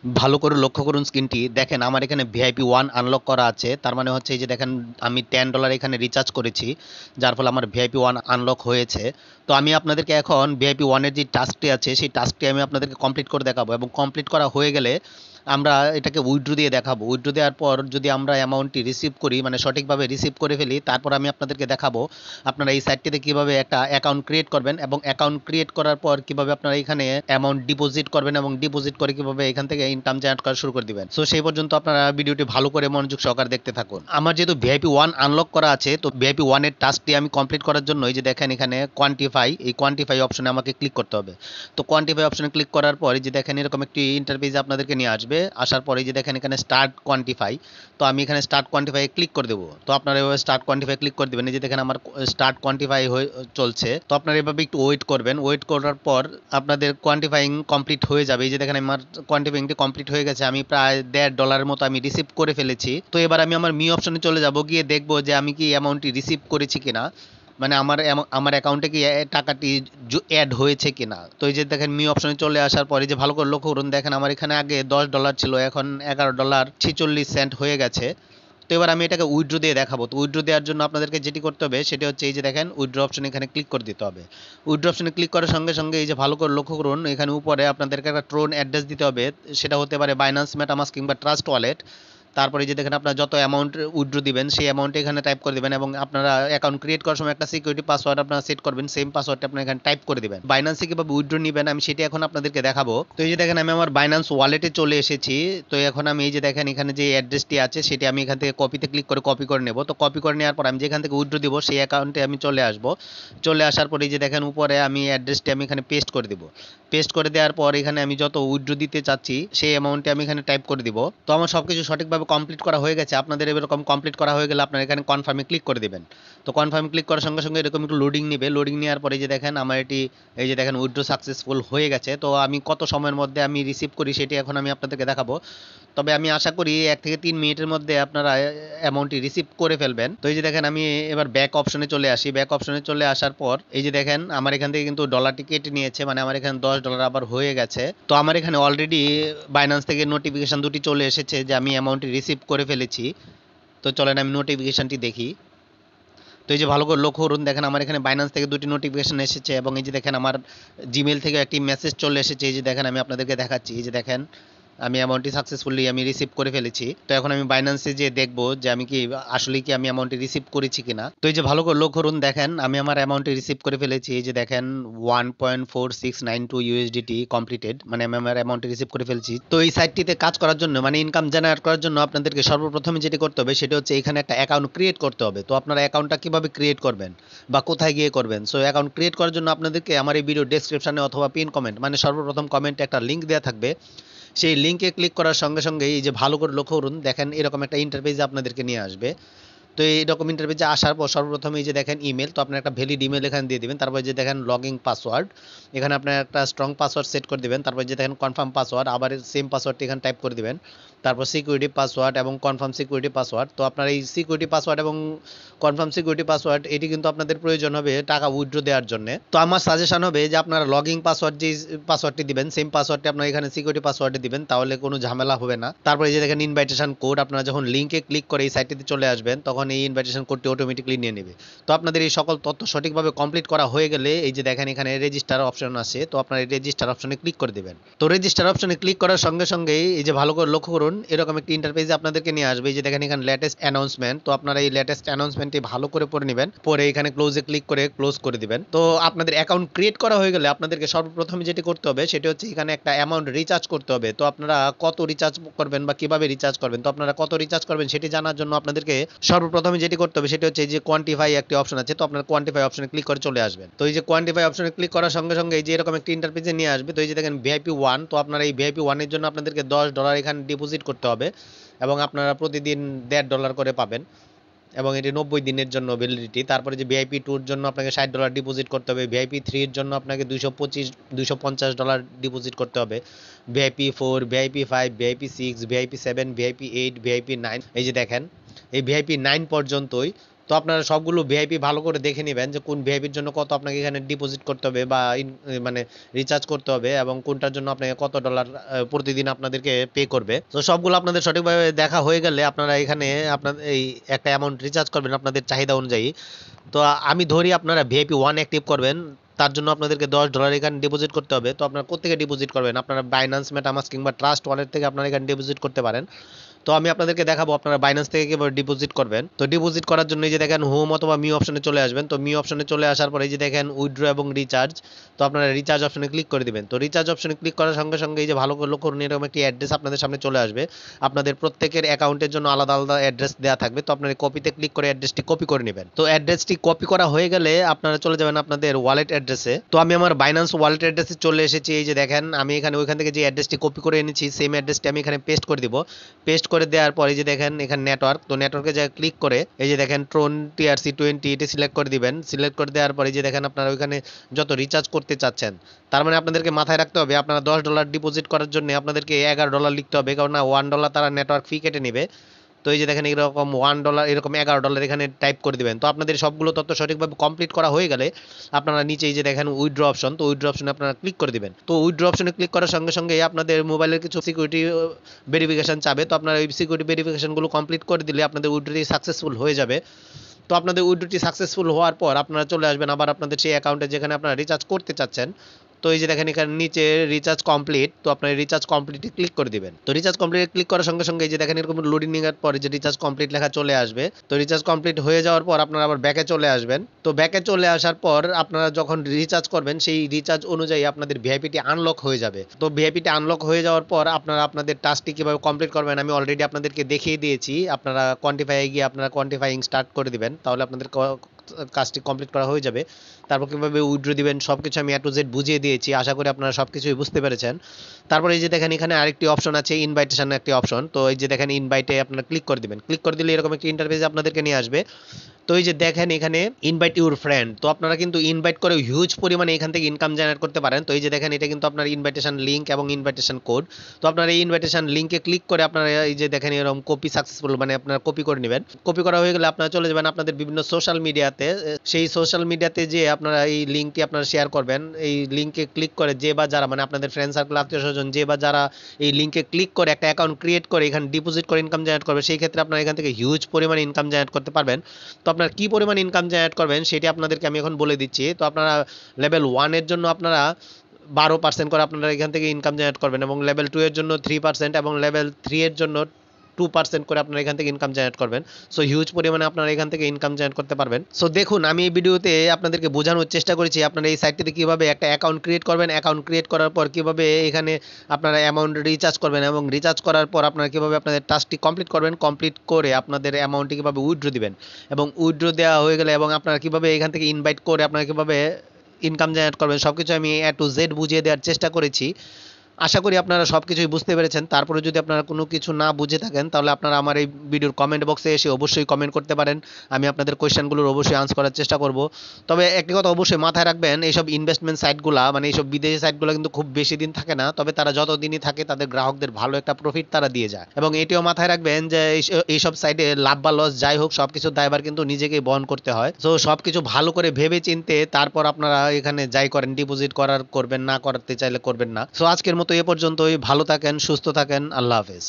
ভালো করে লক্ষ্য করুন স্ক্রিনটি। দেখেন আমার এখানে ভিআইপি 1 আনলক করা আছে। তার মানে হচ্ছে এই যে দেখেন আমি $10 এখানে রিচার্জ করেছি। যার ফলে আমার ভিআইপি 1 আনলক হয়েছে। তো আমি আপনাদেরকে এখন ভিআইপি 1 এর যে টাস্কটি আছে সেই টাস্কটি আমি আপনাদেরকে কমপ্লিট করে দেখাবো এবং কমপ্লিট করা হয়ে গেলে আমরা এটাকে উইথড্র দিয়ে দেখাবো। উইথড্র দেওয়ার পর যদি আমরা অ্যামাউন্টটি রিসিভ করি মানে সঠিকভাবে রিসিভ করে ফেলি তারপর আমি আপনাদেরকে দেখাবো আপনারা এই সাইটটিতে কিভাবে একটা অ্যাকাউন্ট ক্রিয়েট করবেন এবং অ্যাকাউন্ট ক্রিয়েট করার পর কিভাবে আপনারা এখানে অ্যামাউন্ট ডিপোজিট করবেন এবং ডিপোজিট করে কিভাবে এখান থেকে ইনকাম জেনারেট করা শুরু করে দিবেন। সো সেই পর্যন্ত আপনারা ভিডিওটি ভালো করে মনোযোগ সহকারে দেখতে থাকুন। আমার যেহেতু ভিআইপি 1 আনলক করা আছে তো ভিআইপি 1 এর টাস্কটি আমি কমপ্লিট করার জন্য এই যে দেখেন এখানে কোয়ান্টিফাই, এই কোয়ান্টিফাই অপশনে আমাকে ক্লিক করতে হবে। তো কোয়ান্টিফাই অপশনে ক্লিক করার পর এই যে দেখেন এরকম একটি ইন্টারফেস আপনাদেরকে নিয়ে আসবে। আসার পরে যে দেখেন এখানে স্টার্ট কোয়ান্টিফাই, তো আমি এখানে স্টার্ট কোয়ান্টিফাই ক্লিক করে দেবো। তো আপনারা এভাবে স্টার্ট কোয়ান্টিফাই ক্লিক করে দেবেন। এই যে দেখেন আমার স্টার্ট কোয়ান্টিফাই হয়ে চলছে। তো আপনারা এভাবে একটু ওয়েট করবেন। ওয়েট করার পর আপনাদের কোয়ান্টিফাইং কমপ্লিট হয়ে যাবে। এই যে দেখেন আমার কোয়ান্টিফাইংটি কমপ্লিট হয়ে গেছে। আমি প্রায় $1.5 মতো আমি রিসিভ করে ফেলেছি। তো এবার আমি আমার মি অপশনে চলে যাব, গিয়ে দেখবো যে আমি কি অ্যামাউন্টটি রিসিভ করেছি কিনা, মানে আমার অ্যাকাউন্টে কি টাকাটি অ্যাড হয়েছে কিনা। তো এই যে দেখেন মি অপশনে চলে আসার পরে যে ভালো করে লক্ষ্য করুন, দেখেন আমার এখানে আগে $10 ছিল, এখন $11.46 হয়ে গেছে। তো এবার আমি এটাকে উইথড্র দিয়ে দেখাবো। তো উইথড্র দেওয়ার জন্য আপনাদেরকে যেটি করতে হবে সেটি হচ্ছে এই যে দেখেন উইথড্র অপশন এখানে ক্লিক করে দিতে হবে। উইথড্র অপশনে ক্লিক করার সঙ্গে সঙ্গে এই যে ভালো করে লক্ষ্য করুন এখানে উপরে আপনাদেরকে একটা ট্রোন অ্যাড্রেস দিতে হবে। সেটা হতে পারে বাইন্যান্স, মেটামাস্ক কিংবা ট্রাস্ট ওয়ালেট। তারপরে যে দেখেন আপনারা যত অ্যামাউন্ট উইথড্র দিবেন সেই অ্যামাউন্ট এখানে টাইপ করে দিবেন এবং আপনারা অ্যাকাউন্ট ক্রিয়েট করার সময় একটা সিকিউরিটি পাসওয়ার্ড আপনারা সেট করবেন, সেম পাসওয়ার্ডটা আপনারা এখানে টাইপ করে দিবেন। বাইন্যান্সে কিভাবে উইথড্র নেবেন আমি সেটি এখন আপনাদেরকে দেখাবো। তো এই যে দেখেন আমি আমার বাইন্যান্স ওয়ালেটে চলে এসেছি। তো এখন আমি এই যে দেখেন এখানে যে অ্যাড্রেসটি আছে সেটি আমি এখান থেকে কপিতে ক্লিক করে কপি করে নেব। তো কপি করে নেওয়ার পর আমি যেখান থেকে উইথড্র দিব সেই অ্যাকাউন্টে আমি চলে আসব। চলে আসার পরে এই যে দেখেন উপরে আমি অ্যাড্রেসটি আমি এখানে পেস্ট করে দিব। পেস্ট করে দেওয়ার পর এখানে আমি যত উইথড্র দিতে চাচ্ছি সেই অ্যামাউন্টে আমি এখানে টাইপ করে দিব। তো আমার সবকিছু সঠিকভাবে কমপ্লিট করা হয়ে গেছে। আপনাদের এরকম কমপ্লিট করা হয়ে গেলে আপনারা এখানে কনফার্মে ক্লিক করে দিবেন। তো কনফার্মে ক্লিক করার সঙ্গে সঙ্গে এরকম একটু লোডিং নেবে। লোডিং নেওয়ার পরে যে দেখেন আমার এটি এই যে দেখেন উইথড্র সাকসেসফুল হয়ে গেছে। তো আমি কত সময়ের মধ্যে আমি রিসিভ করি সেটি এখন আমি আপনাদেরকে দেখাবো। তবে আমি আশা করি 1 থেকে 3 মিনিটের মধ্যে আপনারা অ্যামাউন্টটি রিসিভ করে ফেলবেন। তো এই যে দেখেন আমি এবার ব্যাক অপশনে চলে আসি। ব্যাক অপশনে চলে আসার পর এই যে দেখেন আমার এখান থেকে কিন্তু ডলারটি কেটে নিয়েছে, মানে আমার এখানে $10 আবার হয়ে গেছে। তো আমার এখানে অলরেডি বাইন্যান্স থেকে নোটিফিকেশন দুটি চলে এসেছে যে আমি অ্যামাউন্টটি রিসিভ করে ফেলেছি। তো চলেন আমি নোটিফিকেশনটি দেখি। তো এই যে ভালো করে লক্ষ্য করুন, দেখেন আমার এখানে বাইন্যান্স থেকে দুটি নোটিফিকেশন এসেছে এবং এই যে দেখেন আমার জিমেল থেকে একটি মেসেজ চলে এসেছে। এই যে দেখেন আমি আপনাদেরকে দেখাচ্ছি। এই যে দেখেন আমি অ্যামাউন্টটি সাকসেসফুলি আমি রিসিভ করে ফেলেছি। তো এখন আমি বাইন্যান্সে যেয়ে দেখবো যে আমি কি আসলে কি আমি অ্যামাউন্টটি রিসিভ করেছি কিনা। তো এই যে ভালো করে লক্ষ্য করুন, দেখেন আমি আমার অ্যামাউন্টটি রিসিভ করে ফেলেছি। এই যে দেখেন 1.4692 USDT কমপ্লিটেড, মানে আমি আমার অ্যামাউন্টটি রিসিভ করে ফেলছি। তো এই সাইটটিতে কাজ করার জন্য মানে ইনকাম জেনারেট করার জন্য আপনাদেরকে সর্বপ্রথমে যেটি করতে হবে সেটা হচ্ছে এখানে একটা অ্যাকাউন্ট ক্রিয়েট করতে হবে। তো আপনারা অ্যাকাউন্টটা কিভাবে ক্রিয়েট করবেন বা কোথায় গিয়ে করবেন, সো অ্যাকাউন্ট ক্রিয়েট করার জন্য আপনাদেরকে আমার এই ভিডিও ডেসক্রিপশনে অথবা পিন কমেন্ট মানে সর্বপ্রথম কমেন্টে একটা লিঙ্ক দেওয়া থাকবে। সেই লিঙ্কে ক্লিক করার সঙ্গে সঙ্গে এই যে ভালো করে লক্ষ্য করুন, দেখেন এরকম একটা ইন্টারফেসে আপনাদেরকে নিয়ে আসবে। তো এইরকম ইন্টারফেসে আসার পর সর্বপ্রথম এই যে দেখেন ইমেল, তো আপনার একটা ভ্যালিড ইমেল এখানে দিয়ে দিবেন। তারপর যে দেখেন লগইন পাসওয়ার্ড, এখানে আপনার একটা স্ট্রং পাসওয়ার্ড সেট করে দিবেন। তারপর যে দেখেন কনফার্ম পাসওয়ার্ড, আবার সেম পাসওয়ার্ডটি এখানে টাইপ করে দিবেন। তারপর সিকিউরিটি পাসওয়ার্ড এবং কনফার্ম সিকিউরিটি পাসওয়ার্ড। তো আপনার এই সিকিউরিটি পাসওয়ার্ড এবং কনফার্ম সিকিউরিটি পাসওয়ার্ড এটি কিন্তু আপনাদের প্রয়োজন হবে টাকা উইথড্র দেওয়ার জন্য। তো আমার সাজেশন হবে যে আপনারা লগইন পাসওয়ার্ড যে পাসওয়ার্ডটি দিবেন সেম পাসওয়ার্ডটি আপনারা এখানে সিকিউরিটি পাসওয়ার্ডে দিবেন, তাহলে কোনো ঝামেলা হবে না। তারপরে এই যে দেখেন ইনভাইটেশন কোড, আপনারা যখন লিঙ্কে ক্লিক করে এই সাইটটিতে চলে আসবেন তখন এই ইনভাইটেশন কোডটি অটোমেটিকলি নিয়ে নেবে। তো আপনাদের এই সকল তথ্য সঠিকভাবে কমপ্লিট করা হয়ে গেলে এই যে দেখেন এখানে রেজিস্টার অপশন আছে, তো আপনারা এই রেজিস্টার অপশনে ক্লিক করে দেবেন। তো রেজিস্টার অপশনে ক্লিক করার সঙ্গে সঙ্গে এই যে ভালো করে লক্ষ্য করুন এরকম একটি ইন্টারফেসে আপনাদেরকে নিয়ে আসবে। এই যে দেখেন এখানে লেটেস্ট অ্যানাউন্সমেন্ট, তো আপনারা এই লেটেস্ট অ্যানাউন্সমেন্টটি ভালো করে পড়ে নেবেন, পরে এখানে ক্লোজে ক্লিক করে ক্লোজ করে দিবেন। তো আপনাদের অ্যাকাউন্ট ক্রিয়েট করা হয়ে গেলে আপনাদেরকে সর্বপ্রথমে যেটি করতে হবে সেটি হচ্ছে এখানে একটা অ্যামাউন্ট রিচার্জ করতে হবে। তো আপনারা কত রিচার্জ করবেন বা কিভাবে রিচার্জ করবেন, তো আপনারা কত রিচার্জ করবেন সেটি জানার জন্য আপনাদেরকে সর্বপ্রথমে যেটি করতে হবে সেটি হচ্ছে এই যে কোয়ান্টিফাই একটি অপশন আছে, তো আপনারা কোয়ান্টিফাই অপশনে ক্লিক করে চলে আসবেন। তো এই যে কোয়ান্টিফাই অপশনে ক্লিক করার সঙ্গে সঙ্গে এই যে এরকম একটি ইন্টারফেসে নিয়ে আসবে। তো এই যে দেখেন ভিআইপি 1, তো আপনারা এই ভিআইপি 1 এর জন্য আপনাদেরকে $10 এখানে ডিপোজিট করতে হবে এবং আপনারা প্রতিদিন $1.5 করে পাবেন এবং এটি 90 দিনের জন্য ভ্যালিডিটি। তারপরে যে ভিআইপি 2 এর জন্য আপনাকে $60 ডিপোজিট করতে হবে। ভিআইপি 3 এর জন্য আপনাকে 250 ডিপোজিট করতে হবে। VIP 4, VIP 5, VIP 6, VIP 7, VIP 8, VIP 9, এই যে দেখেন এই ভিআইপি 9 পর্যন্তই তো আপনারা সবগুলো ভিআইপি ভালো করে দেখে নেবেন যে কোন ভিআইপির জন্য কত আপনাকে এখানে ডিপোজিট করতে হবে বা মানে রিচার্জ করতে হবে এবং কোনটার জন্য আপনাকে কত ডলার প্রতিদিন আপনাদেরকে পে করবে। তো সবগুলো আপনাদের সঠিকভাবে দেখা হয়ে গেলে আপনারা এখানে আপনার এই একটা অ্যামাউন্ট রিচার্জ করবেন আপনাদের চাহিদা অনুযায়ী। তো আমি ধরি আপনারা ভিআইপি ওয়ান অ্যাক্টিভ করবেন, তার জন্য আপনাদেরকে $10 এখানে ডিপোজিট করতে হবে। তো আপনারা কোত্থেকে ডিপোজিট করবেন? আপনারা বাইন্যান্স, মেটামাস্ক কিংবা ট্রাস্ট ওয়ালেট থেকে আপনারা এখানে ডিপোজিট করতে পারেন। তো আমি আপনাদেরকে দেখাবো আপনারা বাইন্যান্স থেকে কিভাবে ডিপোজিট করবেন। তো ডিপোজিট করার জন্য এই যে দেখেন হোম অথবা মি অপশনে চলে আসবেন। তো মি অপশনে চলে আসার পরে এই যে দেখেন উইথড্র এবং রিচার্জ। তো আপনারা রিচার্জ অপশনে ক্লিক করে দিবেন। তো রিচার্জ অপশনে ক্লিক করার সঙ্গে সঙ্গে এই যে ভালো করে লক্ষ্য করুন এরকম একটি অ্যাড্রেস আপনাদের সামনে চলে আসবে। আপনাদের প্রত্যেকের অ্যাকাউন্টের জন্য আলাদা আলাদা অ্যাড্রেস দেওয়া থাকবে। তো আপনারা কপিতে ক্লিক করে অ্যাড্রেসটি কপি করে নেবেন। তো অ্যাড্রেসটি কপি করা হয়ে গেলে আপনারা চলে যাবেন আপনাদের ওয়ালেট অ্যাড্রেসে। তো আমি আমার বাইন্যান্স ওয়ালেট অ্যাড্রেসে চলে এসেছি। এই যে দেখেন আমি এখানে ওইখান থেকে যে অ্যাড্রেসটি কপি করে এনেছি সেম অ্যাড্রেসটি আমি এখানে পেস্ট করে দিব। পেস্ট করে দেওয়ার পরে যে দেখেন এখানে নেটওয়ার্ক, তো নেটওয়ার্কে যা ক্লিক করে এই যে দেখেন ট্রোন TRC20 এটি সিলেক্ট করে দিবেন। সিলেক্ট করে দেওয়ার পরে যে দেখেন আপনারা ওইখানে যত রিচার্জ করতে চাচ্ছেন, তার মানে আপনাদেরকে মাথায় রাখতে হবে আপনারা $10 ডিপোজিট করার জন্য আপনাদেরকে $11 লিখতে হবে, কারণ না $1 তারা নেটওয়ার্ক ফি কেটে নেবে। তো এই যে দেখেন এরকম $1 এরকম $11 এখানে টাইপ করে দিবেন। তো আপনাদের সবগুলো তথ্য সঠিকভাবে কমপ্লিট করা হয়ে গেলে আপনারা নিচে এই যে দেখেন উইথড্র অপশন, তো উইথড্র অপশনে আপনারা ক্লিক করে দিবেন। তো উইথড্র অপশনে ক্লিক করার সঙ্গে সঙ্গে আপনাদের মোবাইলের কিছু সিকিউরিটি ভেরিফিকেশন চাবে। তো আপনারা এই সিকিউরিটি ভেরিফিকেশনগুলো কমপ্লিট করে দিলে আপনাদের উইথড্রটি সাকসেসফুল হয়ে যাবে। তো আপনাদের উইথড্রটি সাকসেসফুল হওয়ার পর আপনারা চলে আসবেন আবার আপনাদের সেই অ্যাকাউন্টে যেখানে আপনারা রিচার্জ করতে চাচ্ছেন। তো এই যে দেখেন এখানে নিচে রিচার্জ কমপ্লিট, তো আপনার রিচার্জ কমপ্লিটে ক্লিক করে দিবেন। তো রিচার্জ কমপ্লিটে ক্লিক করার সঙ্গে সঙ্গে এই যে দেখেন এরকম লোডিং এর পরে যে রিচার্জ কমপ্লিট লেখা চলে আসবে। তো রিচার্জ কমপ্লিট হয়ে যাওয়ার পর আপনারা আবার ব্যাকে চলে আসবেন। তো ব্যাকে চলে আসার পর আপনারা যখন রিচার্জ করবেন সেই রিচার্জ অনুযায়ী আপনাদের ভিআইপিটি আনলক হয়ে যাবে। তো ভিআইপিটি আনলক হয়ে যাওয়ার পর আপনারা আপনাদের টাস্কটি কিভাবে কমপ্লিট করবেন আমি অলরেডি আপনাদেরকে দেখিয়ে দিয়েছি। আপনারা কোয়ান্টিফাই গিয়ে আপনারা কোয়ান্টিফাইং স্টার্ট করে দিবেন, তাহলে আপনাদের কাজটি কমপ্লিট করা হয়ে যাবে। তারপর কীভাবে উইথড্র দিবেন সব কিছু আমি A to Z বুঝিয়ে দিয়েছি, আশা করি আপনারা সব কিছুই বুঝতে পেরেছেন। তারপরে এই যে দেখেন এখানে আরেকটি অপশন আছে ইনভাইটেশন একটি অপশন। তো এই যে দেখেন ইনভাইটে আপনারা ক্লিক করে দিবেন। ক্লিক করে দিলে এরকম একটি ইন্টারফেস আপনাদেরকে নিয়ে আসবে। তো এই যে দেখেন এখানে ইনভাইট ইউর ফ্রেন্ড, তো আপনারা কিন্তু ইনভাইট করে হিউজ পরিমাণে এখান থেকে ইনকাম জেনারেট করতে পারেন। তো এই যে দেখেন এটা কিন্তু আপনার ইনভাইটেশন লিঙ্ক এবং ইনভাইটেশন কোড। তো আপনারা এই ইনভাইটেশন লিঙ্কে ক্লিক করে আপনারা এই যে দেখেন এরকম কপি সাকসেসফুল মানে আপনারা কপি করে নেবেন। কপি করা হয়ে গেলে আপনারা চলে যাবেন আপনাদের বিভিন্ন সোশ্যাল মিডিয়াতে। সেই সোশ্যাল মিডিয়াতে যে আপনারা এই লিঙ্কটি আপনারা শেয়ার করবেন। এই লিঙ্কে ক্লিক করে যে বা যারা মানে আপনাদের ফ্রেন্ড সার্কেল আত্মীয় স্বজন যে বা যারা এই লিঙ্কে ক্লিক করে একটা অ্যাকাউন্ট ক্রিয়েট করে এখানে ডিপোজিট করে ইনকাম জেনারেট করবে, সেই ক্ষেত্রে আপনারা এখান থেকে হিউজ পরিমাণে ইনকাম জেনারেট করতে পারবেন। তো আপনার কি পরিমাণ ইনকাম জেনারেট করবেন সেটি আপনাদেরকে আমি এখন বলে দিচ্ছি। তো আপনারা লেভেল 1 এর জন্য আপনারা 12% করে আপনারা এখান থেকে ইনকাম জেনারেট করবেন এবং লেভেল 2 এর জন্য 3% এবং লেভেল 3 এর জন্য 2% করে আপনারা এখান থেকে ইনকাম জেনারেট করবেন। সো হিউজ পরিমাণে আপনারা এখান থেকে ইনকাম জেনারেট করতে পারবেন। সো দেখুন আমি এই ভিডিওতে আপনাদেরকে বোঝানোর চেষ্টা করেছি আপনারা এই সাইটটিতে কিভাবে একটা অ্যাকাউন্ট ক্রিয়েট করবেন, অ্যাকাউন্ট ক্রিয়েট করার পর কিভাবে এখানে আপনারা অ্যামাউন্ট রিচার্জ করবেন এবং রিচার্জ করার পর আপনারা কিভাবে আপনাদের টাস্কটি কমপ্লিট করবেন, কমপ্লিট করে আপনাদের অ্যামাউন্টটি কিভাবে উইথড্র দিবেন এবং উইথড্র দেওয়া হয়ে গেলে এবং আপনারা কিভাবে এখান থেকে ইনভাইট করে আপনারা কিভাবে ইনকাম জেনারেট করবেন সবকিছু আমি A to Z বুঝিয়ে দেওয়ার চেষ্টা করেছি। আশা করি আপনারা সবকিছুই বুঝতে পেরেছেন। তারপরে যদি আপনারা কোনো কিছু না বুঝে থাকেন তাহলে আপনারা আমার এই ভিডিওর কমেন্ট বক্সে এসে অবশ্যই কমেন্ট করতে পারেন। আমি আপনাদের কোয়েশ্চেনগুলোর অবশ্যই আনসার করার চেষ্টা করব। তবে একটি কথা অবশ্যই মাথায় রাখবেন, এইসব ইনভেস্টমেন্ট সাইটগুলা মানে এইসব বিদেশি সাইটগুলো কিন্তু খুব বেশি দিন থাকে না, তবে তারা যতদিনই থাকে তাদের গ্রাহকদের ভালো একটা প্রফিট তারা দিয়ে যায়। এবং এটিও মাথায় রাখবেন যে এইসব সাইটে লাভ বা লস যাই হোক সবকিছু দায়ভার কিন্তু নিজেকেই বহন করতে হয়। তো সবকিছু ভালো করে ভেবে চিনতে তারপর আপনারা এখানে যাই করেন ডিপোজিট করার করবেন, না করতে চাইলে করবেন না। সো আজকের মতো এ পর্যন্তই। ভালো থাকেন, সুস্থ থাকেন, আল্লাহ হাফেজ।